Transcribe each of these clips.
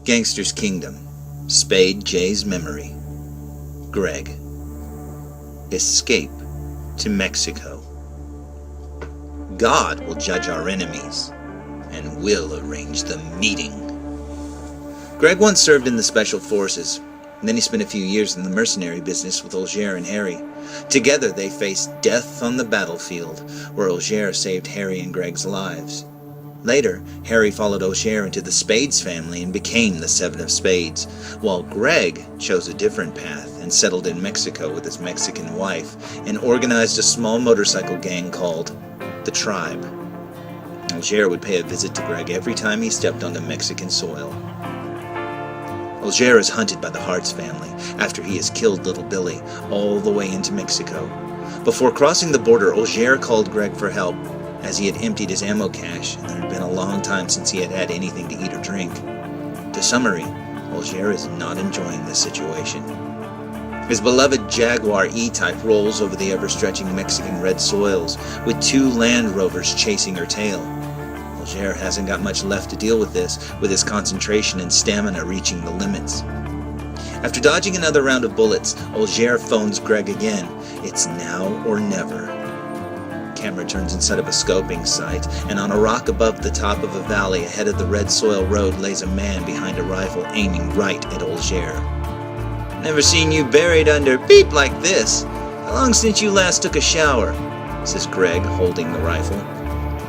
Gangster's Kingdom. Spade J's Memory. Greg. Escape to Mexico. God will judge our enemies, and we'll arrange the meeting. Greg once served in the Special Forces, and then he spent a few years in the mercenary business with Olgier and Harry. Together they faced death on the battlefield, where Olgier saved Harry and Greg's lives. Later, Harry followed Olgier into the Spades family and became the Seven of Spades, while Greg chose a different path and settled in Mexico with his Mexican wife and organized a small motorcycle gang called the Tribe. Olgier would pay a visit to Greg every time he stepped onto Mexican soil. Olgier is hunted by the Hartz family after he has killed little Billy all the way into Mexico. Before crossing the border, Olgier called Greg for help, as he had emptied his ammo cache and there had been a long time since he had had anything to eat or drink. To summary, Olgier is not enjoying this situation. His beloved Jaguar E-Type rolls over the ever-stretching Mexican red soils, with 2 Land Rovers chasing her tail. Olgier hasn't got much left to deal with this, with his concentration and stamina reaching the limits. After dodging another round of bullets, Olgier phones Greg again. It's now or never. Camera turns inside of a scoping sight, and on a rock above the top of a valley ahead of the red soil road lays a man behind a rifle aiming right at Olgier. Never seen you buried under beep like this. How long since you last took a shower? Says Greg, holding the rifle.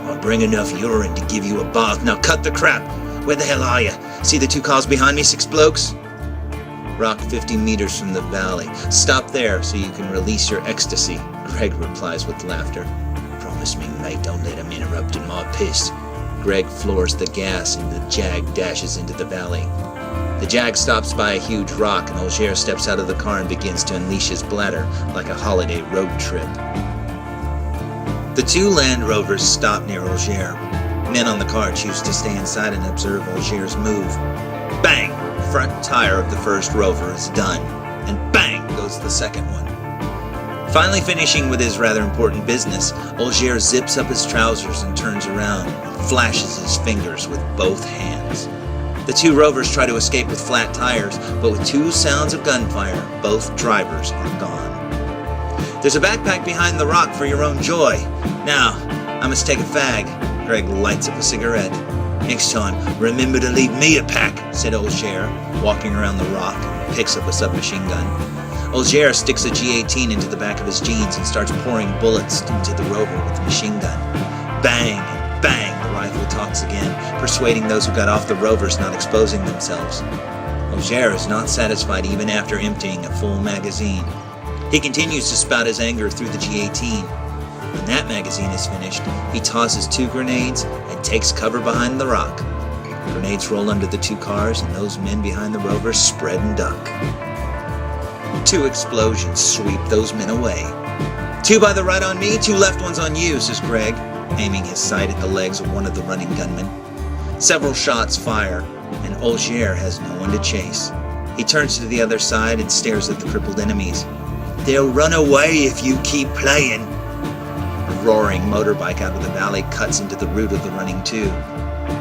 I'll bring enough urine to give you a bath. Now cut the crap. Where the hell are you? See the 2 cars behind me, 6 blokes? Rock 50 meters from the valley. Stop there so you can release your ecstasy, Greg replies with laughter. Promise me, mate, don't let him interrupt in my piss. Greg floors the gas and the Jag dashes into the valley. The Jag stops by a huge rock and Olgier steps out of the car and begins to unleash his bladder like a holiday road trip. The 2 Land Rovers stop near Olgier. Men on the car choose to stay inside and observe Olgier's move. Bang! Front tire of the first Rover is done, and bang goes the second one. Finally finishing with his rather important business, Olgier zips up his trousers and turns around and flashes his fingers with both hands. The 2 Rovers try to escape with flat tires, but with 2 sounds of gunfire, both drivers are gone. There's a backpack behind the rock for your own joy. Now, I must take a fag. Greg lights up a cigarette. Next time, remember to leave me a pack, said Olgier, walking around the rock and picks up a submachine gun. Olgier sticks a G18 into the back of his jeans and starts pouring bullets into the Rover with the machine gun. Bang, bang, the rifle talks again, persuading those who got off the Rovers not exposing themselves. Olgier is not satisfied even after emptying a full magazine. He continues to spout his anger through the G18. When that magazine is finished, he tosses 2 grenades and takes cover behind the rock. Grenades roll under the 2 cars, and those men behind the Rovers spread and duck. 2 explosions sweep those men away. 2 by the right on me, 2 left ones on you, says Greg, aiming his sight at the legs of one of the running gunmen. Several shots fire, and Olgier has no one to chase. He turns to the other side and stares at the crippled enemies. They'll run away if you keep playing. A roaring motorbike out of the valley cuts into the route of the running 2.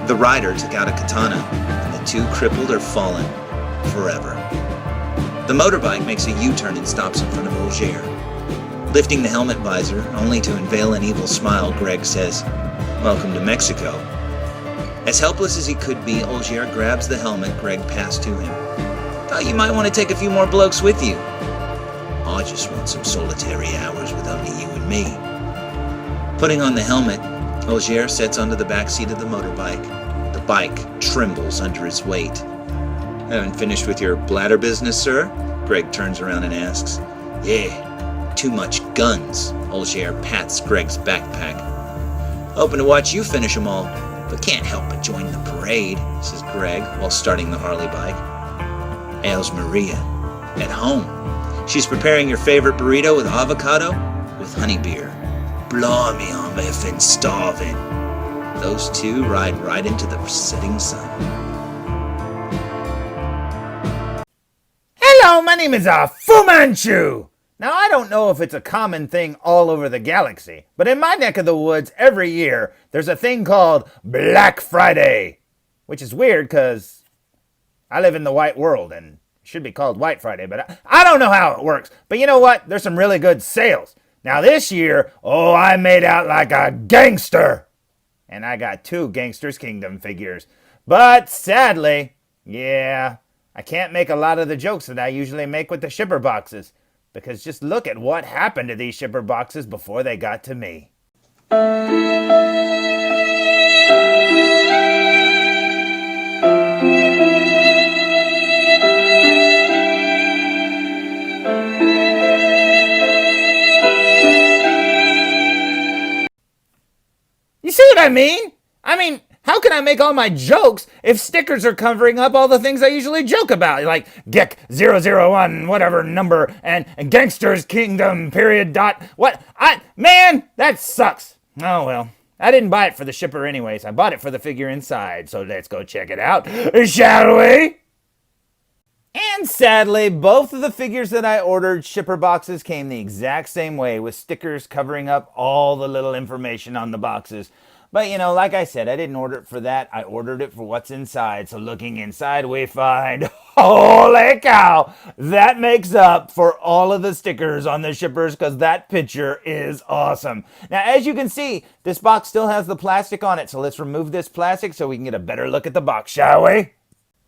The rider took out a katana, and the 2 crippled are fallen forever. The motorbike makes a U-turn and stops in front of Olgier. Lifting the helmet visor, only to unveil an evil smile, Greg says, "Welcome to Mexico." As helpless as he could be, Olgier grabs the helmet Greg passed to him. "Thought you might want to take a few more blokes with you." "I just want some solitary hours with only you and me." Putting on the helmet, Olgier sets onto the back seat of the motorbike. The bike trembles under his weight. "Haven't finished with your bladder business, sir?" Greg turns around and asks. "Yeah, too much guns." Olgier pats Greg's backpack. "Hoping to watch you finish them all, but can't help but join the parade," says Greg while starting the Harley bike. "How's Maria?" "At home. She's preparing your favorite burrito with avocado with honey beer." "Blimey, I'm effing starving." Those 2 ride right into the setting sun. Hello, my name is Fu Manchu. Now, I don't know if it's a common thing all over the galaxy, but in my neck of the woods every year, there's a thing called Black Friday, which is weird because I live in the white world, and it should be called White Friday, but I don't know how it works. But you know what? There's some really good sales. Now this year, oh, I made out like a gangster. And I got 2 Gangsters Kingdom figures. But sadly, yeah, I can't make a lot of the jokes that I usually make with the shipper boxes. Because just look at what happened to these shipper boxes before they got to me. You see what I mean? How can I make all my jokes if stickers are covering up all the things I usually joke about? Like GK001, whatever number, and Gangsters Kingdom, period, dot, what? Man, that sucks. Oh well. I didn't buy it for the shipper anyways. I bought it for the figure inside, so let's go check it out, shall we? And sadly, both of the figures that I ordered shipper boxes came the exact same way, with stickers covering up all the little information on the boxes. But you know, like I said, I didn't order it for that. I ordered it for what's inside. So looking inside, we find, holy cow, that makes up for all of the stickers on the shippers, because that picture is awesome. Now, as you can see, this box still has the plastic on it. So let's remove this plastic so we can get a better look at the box, shall we?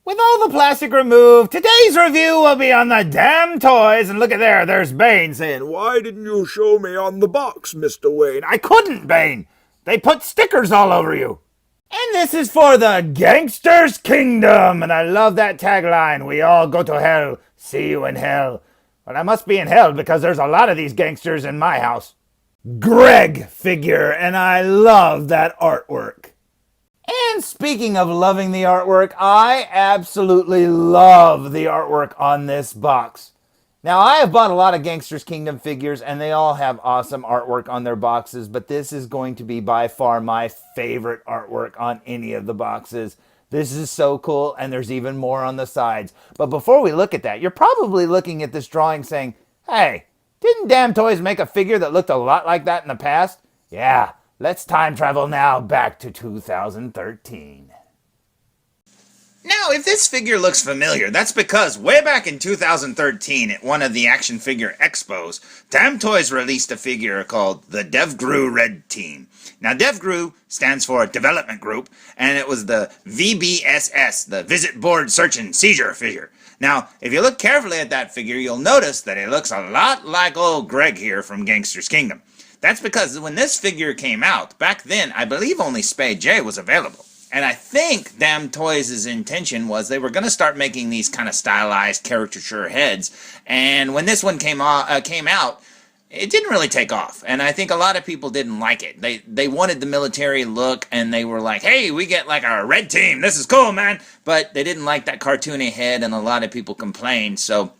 With all the plastic removed, today's review will be on the damn toys. And look at there's Bane saying, "Why didn't you show me on the box, Mr. Wayne?" I couldn't, Bane. They put stickers all over you. And this is for the Gangsters Kingdom. And I love that tagline. We all go to hell. See you in hell. Well, I must be in hell because there's a lot of these gangsters in my house. Greg figure. And I love that artwork. And speaking of loving the artwork, I absolutely love the artwork on this box. Now, I have bought a lot of Gangsters Kingdom figures, and they all have awesome artwork on their boxes, but this is going to be by far my favorite artwork on any of the boxes. This is so cool, and there's even more on the sides. But before we look at that, you're probably looking at this drawing saying, "Hey, didn't DAMTOYS make a figure that looked a lot like that in the past?" Yeah, let's time travel now back to 2013. Now, if this figure looks familiar, that's because way back in 2013 at one of the action figure expos, DAMTOYS released a figure called the DevGru Red Team. Now, DevGru stands for Development Group, and it was the VBSS, the Visit Board Search and Seizure figure. Now, if you look carefully at that figure, you'll notice that it looks a lot like old Greg here from Gangsters Kingdom. That's because when this figure came out, back then, I believe only Spade J was available. And I think DAMTOYS' intention was they were going to start making these kind of stylized caricature heads. And when this one came out, it didn't really take off. And I think a lot of people didn't like it. They wanted the military look, and they were like, "Hey, we get like our red team. This is cool, man." But they didn't like that cartoony head, and a lot of people complained. So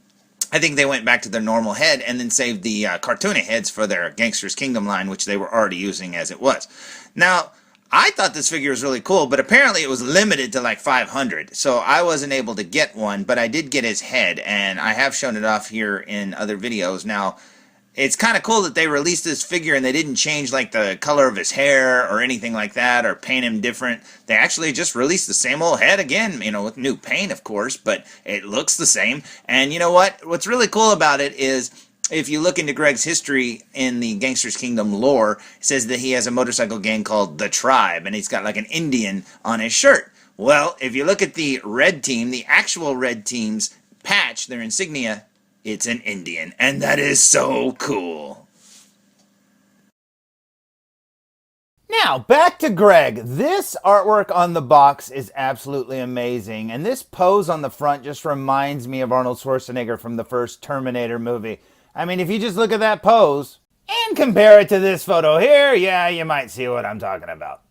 I think they went back to their normal head and then saved the cartoony heads for their Gangsters Kingdom line, which they were already using as it was. Now, I thought this figure was really cool, but apparently it was limited to like 500, so I wasn't able to get one, but I did get his head, and I have shown it off here in other videos. Now, it's kind of cool that they released this figure and they didn't change like the color of his hair or anything like that, or paint him different. They actually just released the same old head again, you know, with new paint, of course, but it looks the same. And you know what? What's really cool about it is, if you look into Greg's history in the Gangsters Kingdom lore, it says that he has a motorcycle gang called The Tribe, and he's got like an Indian on his shirt. Well, if you look at the Red Team, the actual Red Team's patch, their insignia, it's an Indian, and that is so cool. Now, back to Greg. This artwork on the box is absolutely amazing, and this pose on the front just reminds me of Arnold Schwarzenegger from the first Terminator movie. I mean, if you just look at that pose and compare it to this photo here, yeah, you might see what I'm talking about.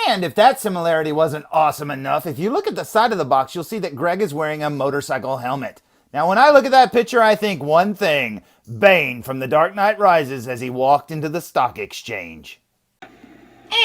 And if that similarity wasn't awesome enough, if you look at the side of the box, you'll see that Greg is wearing a motorcycle helmet. Now, when I look at that picture, I think one thing: Bane from The Dark Knight Rises as he walked into the stock exchange.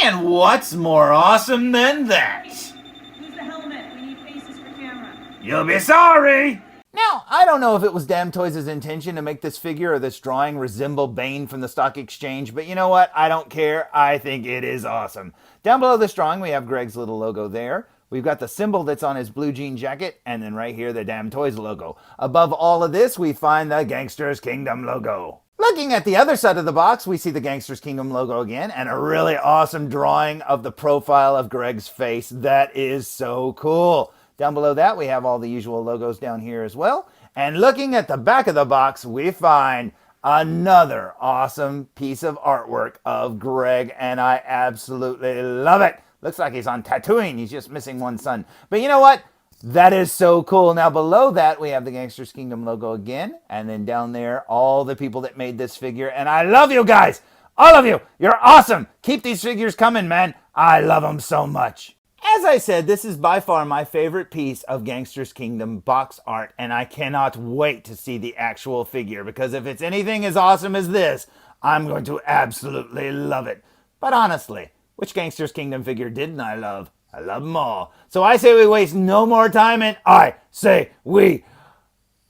And what's more awesome than that? Who's the helmet? We need faces for camera. You'll be sorry! Now, I don't know if it was DAMTOYS' intention to make this figure or this drawing resemble Bane from the stock exchange, but you know what? I don't care. I think it is awesome. Down below this drawing, we have Greg's little logo there. We've got the symbol that's on his blue jean jacket, and then right here, the DAMTOYS logo. Above all of this, we find the Gangsters Kingdom logo. Looking at the other side of the box, we see the Gangsters Kingdom logo again, and a really awesome drawing of the profile of Greg's face. That is so cool. Down below that, we have all the usual logos down here as well. And looking at the back of the box, we find another awesome piece of artwork of Greg, and I absolutely love it. Looks like he's on Tatooine. He's just missing one son. But you know what? That is so cool. Now below that, we have the Gangsters Kingdom logo again. And then down there, all the people that made this figure. And I love you guys. All of you. You're awesome. Keep these figures coming, man. I love them so much. As I said, this is by far my favorite piece of Gangsters Kingdom box art. And I cannot wait to see the actual figure. Because if it's anything as awesome as this, I'm going to absolutely love it. But honestly, which Gangsters Kingdom figure didn't I love? I love them all. So I say we waste no more time, and I say we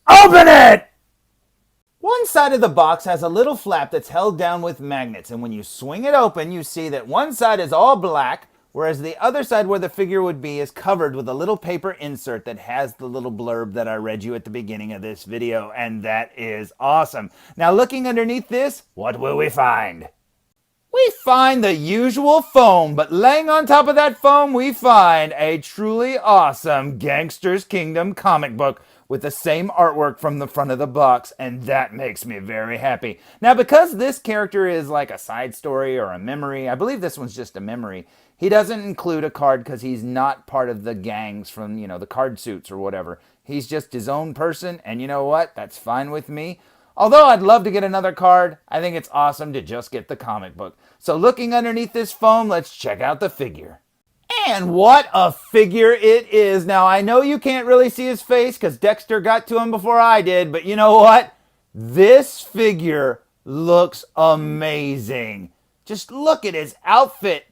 open it! One side of the box has a little flap that's held down with magnets, and when you swing it open, you see that one side is all black, whereas the other side where the figure would be is covered with a little paper insert that has the little blurb that I read you at the beginning of this video, and that is awesome. Now looking underneath this, what will we find? We find the usual foam, but laying on top of that foam, we find a truly awesome Gangsters Kingdom comic book with the same artwork from the front of the box, and that makes me very happy. Now, because this character is like a side story or a memory, I believe this one's just a memory, he doesn't include a card because he's not part of the gangs from, you know, the card suits or whatever. He's just his own person, and you know what? That's fine with me. Although I'd love to get another card, I think it's awesome to just get the comic book. So looking underneath this foam, let's check out the figure. And what a figure it is. Now, I know you can't really see his face because Dexter got to him before I did, but you know what? This figure looks amazing. Just look at his outfit.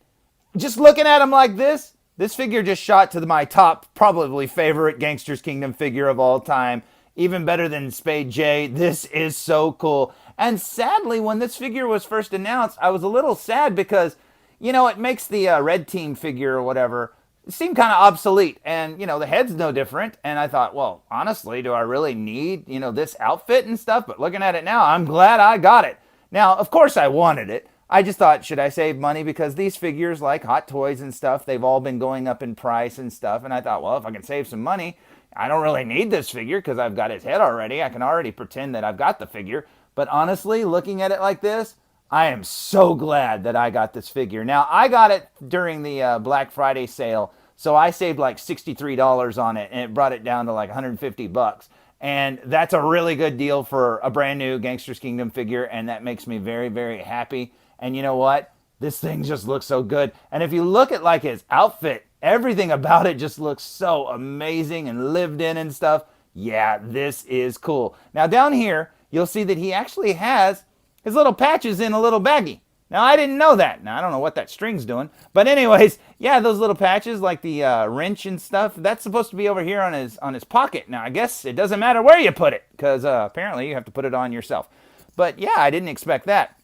Just looking at him like this figure just shot to my top, probably favorite Gangsters Kingdom figure of all time. Even better than Spade J. This is so cool. And sadly, when this figure was first announced, I was a little sad because, you know, it makes the red team figure or whatever seem kind of obsolete. And, you know, the head's no different. And I thought, well, honestly, do I really need, you know, this outfit and stuff? But looking at it now, I'm glad I got it. Now, of course I wanted it. I just thought, should I save money? Because these figures, like Hot Toys and stuff, they've all been going up in price and stuff. And I thought, well, if I can save some money, I don't really need this figure because I've got his head already. I can already pretend that I've got the figure. But honestly, looking at it like this, I am so glad that I got this figure. Now, I got it during the Black Friday sale, so I saved like $63 on it, and it brought it down to like 150 bucks. And that's a really good deal for a brand new Gangsters Kingdom figure, and that makes me very, very happy. And you know what? This thing just looks so good. And if you look at like his outfit, everything about it just looks so amazing and lived in and stuff. Yeah, this is cool. Now down here, you'll see that he actually has his little patches in a little baggie. Now I didn't know that. Now I don't know what that string's doing. But anyways, yeah, those little patches like the wrench and stuff, that's supposed to be over here on his pocket. Now I guess it doesn't matter where you put it because apparently you have to put it on yourself. But yeah, I didn't expect that.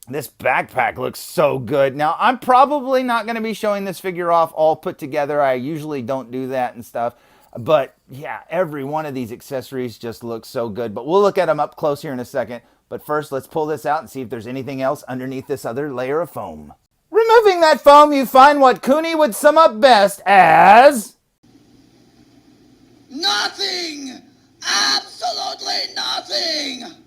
This backpack looks so good. Now, I'm probably not going to be showing this figure off all put together. I usually don't do that and stuff. But, yeah, every one of these accessories just looks so good. But we'll look at them up close here in a second. But first, let's pull this out and see if there's anything else underneath this other layer of foam. Removing that foam, you find what Cooney would sum up best as... Nothing! Absolutely nothing!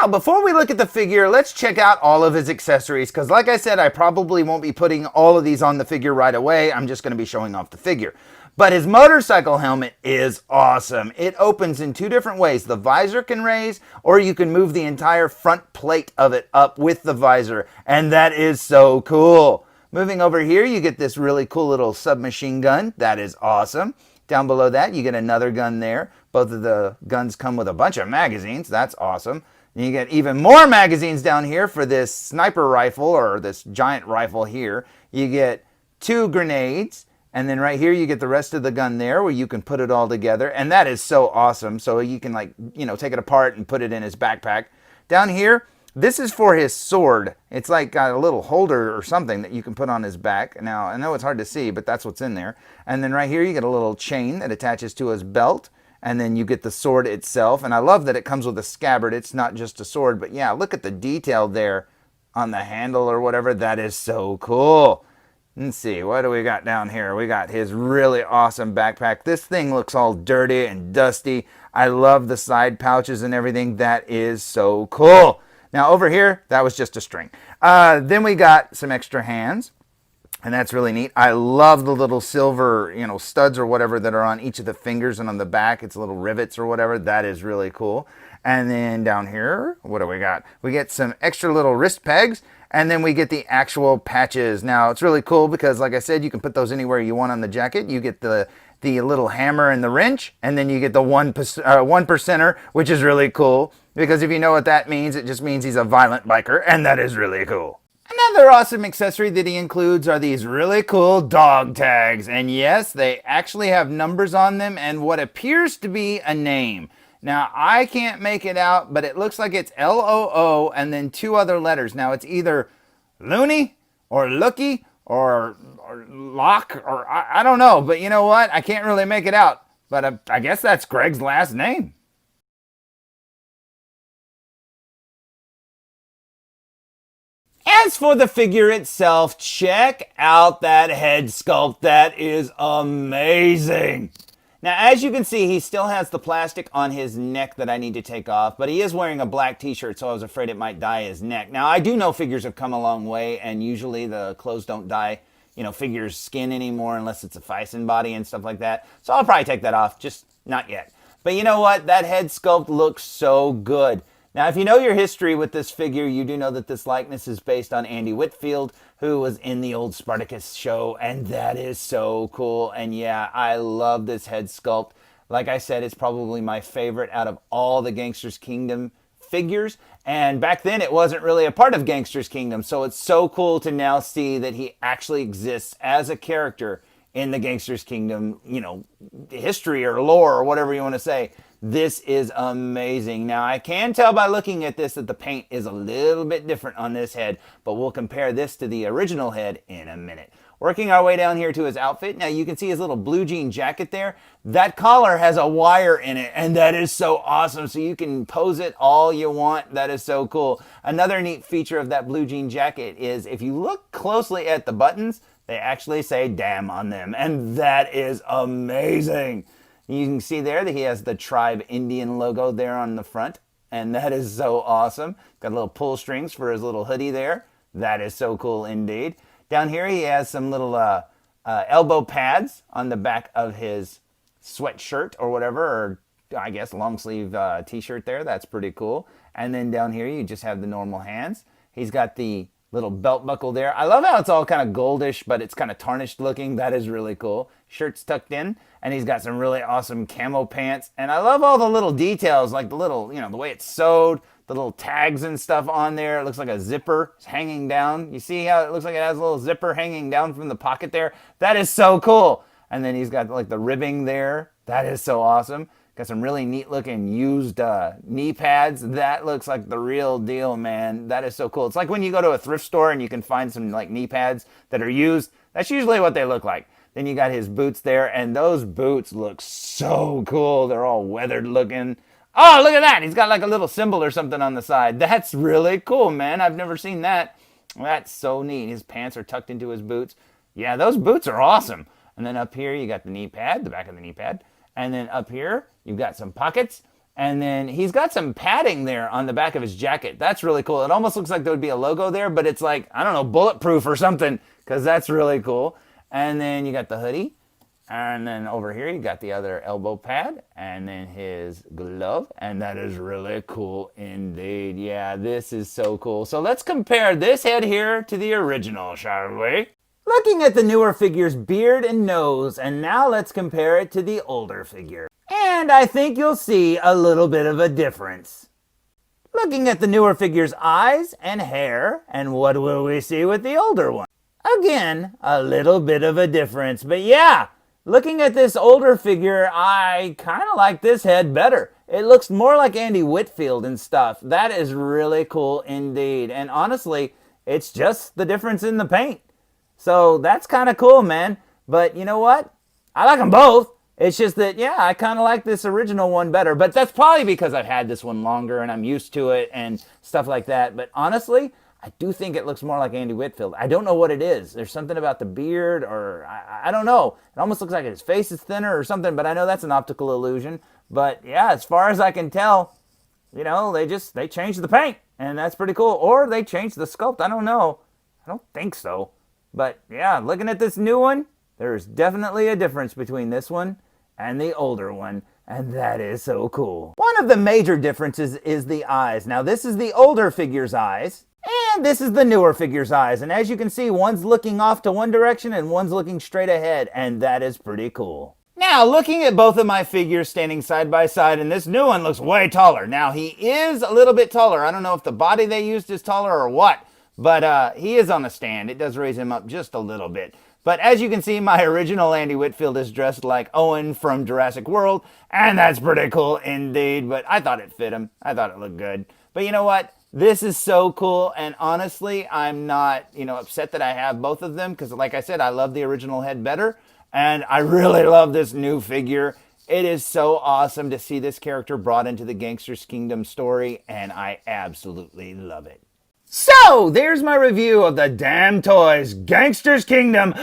Now, before we look at the figure, let's check out all of his accessories, because like I said, I probably won't be putting all of these on the figure right away. I'm just going to be showing off the figure. But his motorcycle helmet is awesome. It opens in two different ways. The visor can raise, or you can move the entire front plate of it up with the visor, and that is so cool. Moving over here, you get this really cool little submachine gun. That is awesome. Down below that, you get another gun there. Both of the guns come with a bunch of magazines. That's awesome. You get even more magazines down here for this sniper rifle or this giant rifle here. You get 2 grenades, and then right here you get the rest of the gun there where you can put it all together, and that is so awesome. So you can, like, you know, take it apart and put it in his backpack. Down here, This is for his sword. It's like got a little holder or something that you can put on his back. Now, I know it's hard to see, but that's what's in there. And then right here, you get a little chain that attaches to his belt. And then you get the sword itself. And I love that it comes with a scabbard. It's not just a sword. But yeah, look at the detail there on the handle or whatever. That is so cool. Let's see, what do we got down here? We got his really awesome backpack. This thing looks all dirty and dusty. I love the side pouches and everything. That is so cool. Now over here, that was just a string. Then we got some extra hands. And that's really neat. I love the little silver, studs or whatever that are on each of the fingers and on the back. It's little rivets or whatever. That is really cool. And then down here, what do we got? We get some extra little wrist pegs. And then we get the actual patches. Now, it's really cool because, like I said, you can put those anywhere you want on the jacket. You get the little hammer and the wrench, and then you get the one percenter, which is really cool. Because if you know what that means, it just means he's a violent biker, and that is really cool. Another awesome accessory that he includes are these really cool dog tags. And yes, they actually have numbers on them and what appears to be a name. Now, I can't make it out, but it looks like it's L-O-O and then two other letters. Now, it's either Looney or Looky or Lock or I don't know. But you know what? I can't really make it out. But I guess that's Greg's last name. As for the figure itself, check out that head sculpt. That is amazing. Now, as you can see, he still has the plastic on his neck that I need to take off, but he is wearing a black t-shirt, so I was afraid it might dye his neck. Now, I do know figures have come a long way, and usually the clothes don't dye, figures' skin anymore unless it's a Fison body and stuff like that. So I'll probably take that off, just not yet. But you know what? That head sculpt looks so good. Now, if you know your history with this figure, you do know that this likeness is based on Andy Whitfield, who was in the old Spartacus show, and that is so cool. And yeah, I love this head sculpt. Like I said, it's probably my favorite out of all the Gangsters Kingdom figures. And back then, it wasn't really a part of Gangsters Kingdom, so it's so cool to now see that he actually exists as a character in the Gangsters Kingdom, history or lore or whatever you want to say. This is amazing. Now, I can tell by looking at this that the paint is a little bit different on this head, but we'll compare this to the original head in a minute. Working our way down here to his outfit. Now, you can see his little blue jean jacket there. That collar has a wire in it, and that is so awesome. So you can pose it all you want. That is so cool. Another neat feature of that blue jean jacket is if you look closely at the buttons, they actually say "damn" on them, and that is amazing. You can see there that he has the Tribe Indian logo there on the front, and that is so awesome. Got little pull strings for his little hoodie there. That is so cool indeed. Down here he has some little elbow pads on the back of his sweatshirt or whatever, or I guess long sleeve t-shirt there. That's pretty cool. And then down here you just have the normal hands. He's got the little belt buckle there. I love how it's all kind of goldish, but it's kind of tarnished looking. That is really cool. Shirt's tucked in, and he's got some really awesome camo pants. And I love all the little details, like the little, the way it's sewed, the little tags and stuff on there. It looks like a zipper hanging down. You see how it looks like it has a little zipper hanging down from the pocket there? That is so cool. And then he's got like the ribbing there. That is so awesome. Got some really neat looking used knee pads. That looks like the real deal, man. That is so cool. It's like when you go to a thrift store and you can find some like knee pads that are used. That's usually what they look like. Then you got his boots there, and those boots look so cool. They're all weathered looking. Oh, look at that. He's got like a little symbol or something on the side. That's really cool, man. I've never seen that. That's so neat. His pants are tucked into his boots. Yeah, those boots are awesome. And then up here, you got the knee pad, the back of the knee pad. And then up here, you've got some pockets. And then he's got some padding there on the back of his jacket. That's really cool. It almost looks like there would be a logo there, but it's like, I don't know, bulletproof or something, because that's really cool. And then you got the hoodie. And then over here, you got the other elbow pad. And then his glove. And that is really cool indeed. Yeah, this is so cool. So let's compare this head here to the original, shall we? Looking at the newer figure's beard and nose. And now let's compare it to the older figure. And I think you'll see a little bit of a difference. Looking at the newer figure's eyes and hair. And what will we see with the older one? Again, a little bit of a difference. But yeah, looking at this older figure, I kind of like this head better. it looks more like Andy Whitfield and stuff. That is really cool indeed. And honestly, it's just the difference in the paint. So that's kind of cool, man. But you know what? I like them both. It's just that, yeah, I kind of like this original one better. But that's probably because I've had this one longer and I'm used to it and stuff like that. But honestly, I do think it looks more like Andy Whitfield. I don't know what it is. There's something about the beard, or I don't know. It almost looks like his face is thinner or something, but I know that's an optical illusion. But yeah, as far as I can tell, you know, they changed the paint, and that's pretty cool. Or they changed the sculpt. I don't know. I don't think so. But yeah, looking at this new one, there's definitely a difference between this one and the older one, and that is so cool. One of the major differences is the eyes. Now, this is the older figure's eyes, and this is the newer figure's eyes. And as you can see, one's looking off to one direction and one's looking straight ahead, and that is pretty cool. Now, looking at both of my figures standing side by side, and this new one looks way taller. Now, he is a little bit taller. I don't know if the body they used is taller or what, but he is on a stand. It does raise him up just a little bit. But as you can see, my original Andy Whitfield is dressed like Owen from Jurassic World, and that's pretty cool indeed, but I thought it fit him. I thought it looked good. But you know what? This is so cool, and honestly, I'm not, upset that I have both of them, because like I said, I love the original head better, and I really love this new figure. It is so awesome to see this character brought into the Gangsters Kingdom story, and I absolutely love it. So, there's my review of the DAMTOYS Gangsters Kingdom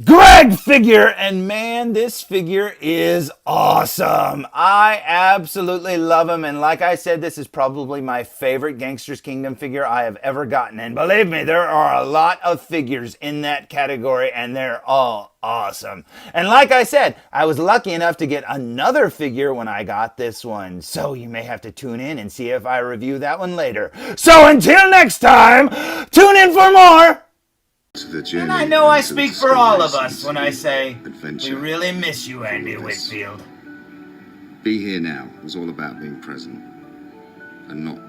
Greg figure, and man, this figure is awesome. I absolutely love him, and like I said, this is probably my favorite Gangsters Kingdom figure I have ever gotten, and believe me, there are a lot of figures in that category, and they're all awesome. And like I said, I was lucky enough to get another figure when I got this one, so you may have to tune in and see if I review that one later. So until next time, tune in for more! And I know I speak for all of us when I say, we really miss you, Andy Whitfield. Be Here Now was all about being present and not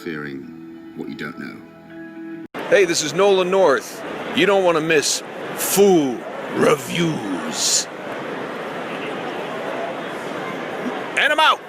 fearing what you don't know. Hey, this is Nolan North. You don't want to miss Fool Reviews. And I'm out.